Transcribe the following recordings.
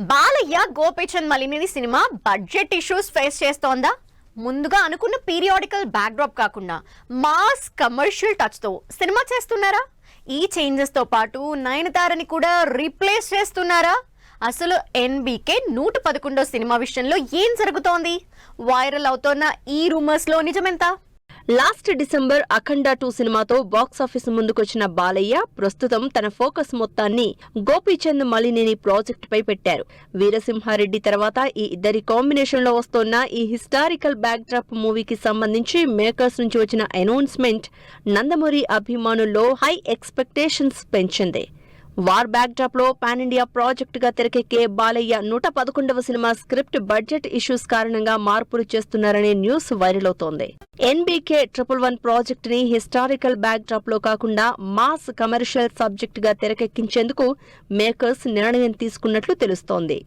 Balayya Gopichand Malineni cinema budget issues face చేస్తోందా? ముందుగా అనుకున్న పీరియాడికల్ బ్యాక్డ్రాప్ కాకుండా మాస్ కమర్షియల్ టచ్ తో సినిమా చేస్తున్నారా? ఈ చేంజెస్ తో పాటు నయనతారని కూడా రీప్లేస్ చేస్తున్నారా? అసలు ఎన్బీకే 111 సినిమా విషయంలో ఏం జరుగుతోంది? వైరల్ అవుతోన్న ఈ రూమర్స్ లో నిజమెంత? లాస్ట్ డిసెంబర్ అఖండ 2 సినిమాతో బాక్సాఫీస్ ముందుకొచ్చిన బాలయ్య ప్రస్తుతం తన ఫోకస్ మొత్తాన్ని గోపీచంద్ మలినేని ప్రాజెక్ట్ పై పెట్టారు. వీరసింహారెడ్డి తర్వాత ఈ ఇద్దరి కాంబినేషన్ లో వస్తోన్న ఈ హిస్టారికల్ బ్యాక్ డ్రాప్ మూవీకి సంబంధించి మేకర్స్ నుంచి వచ్చిన అనౌన్స్మెంట్ నందమూరి అభిమానుల్లో హై ఎక్స్పెక్టేషన్స్ పెంచింది. వార్ బ్యాక్ డ్రాప్ లో పాన్ ఇండియా ప్రాజెక్ట్ గా తెరకెక్కే బాలయ్య 111వ సినిమా స్క్రిప్ట్ బడ్జెట్ ఇష్యూస్ కారణంగా మార్పులు చేస్తున్నారనే న్యూస్ వైరల్ అవుతోంది. ఎన్బీకే 111 ప్రాజెక్ట్ ని హిస్టారికల్ బ్యాక్ డ్రాప్ లో కాకుండా మాస్ కమర్షియల్ సబ్జెక్ట్ గా తెరకెక్కించేందుకు మేకర్స్ నిర్ణయం తీసుకున్నట్లు తెలుస్తోంది.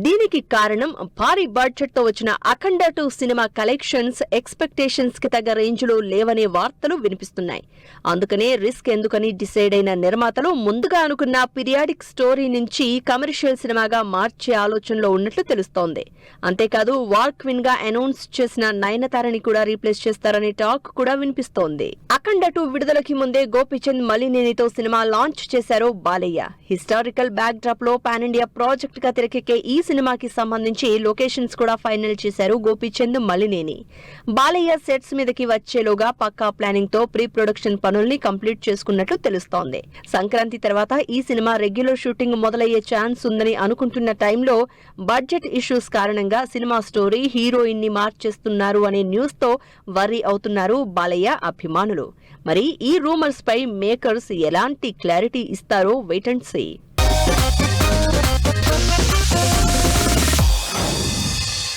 దీనికి కారణం భారీ బడ్జెట్ తో వచ్చిన అఖండ 2 సినిమా కలెక్షన్స్ ఎక్స్పెక్టేషన్స్ కి తగ్గ రేంజ్ లో లేవనే వార్తలు వినిపిస్తున్నాయి. అందుకనే రిస్క్ ఎందుకని డిసైడ్ అయిన నిర్మాతలు ముందుగా అనుకున్న పీరియాడిక్ స్టోరీ నుంచి కమర్షియల్ సినిమాగా మార్చే ఆలోచనలో ఉన్నట్లు తెలుస్తోంది. అంతేకాదు వార్ క్వీన్ గా అనౌన్స్ చేసిన నయనతారని కూడా రీప్లేస్ చేస్తారనే టాక్ కూడా వినిపిస్తోంది. అఖండ 2 విడుదలకి ముందే గోపీచంద్ మలినేనితో సినిమా లాంచ్ చేశారు బాలయ్య. హిస్టారికల్ బ్యాక్ డ్రాప్ లో పాన్ ఇండియా ప్రాజెక్ట్ గా తెరకెక్కే ఈ సినిమాకి సంబంధించి లొకేషన్స్ కూడా ఫైనల్ చేశారు గోపీచంద్ మలినేని. బాలయ్య సెట్స్ మీదకి వచ్చేలోగా పక్కా ప్లానింగ్ తో ప్రీ ప్రొడక్షన్ పనుల్ని కంప్లీట్ చేసుకున్నట్లు తెలుస్తోంది. సంక్రాంతి తర్వాత ఈ సినిమా రెగ్యులర్ షూటింగ్ మొదలయ్యే ఛాన్స్ ఉందని అనుకుంటున్న టైంలో బడ్జెట్ ఇష్యూస్ కారణంగా సినిమా స్టోరీ హీరోయిన్ ని మార్చేస్తున్నారు అనే న్యూస్ తో వర్రీ అవుతున్నారు బాలయ్య అభిమానులు. మరి ఈ రూమర్స్ పై మేకర్స్ ఎలాంటి క్లారిటీ ఇస్తారో వెయిట్ అండ్ సీ.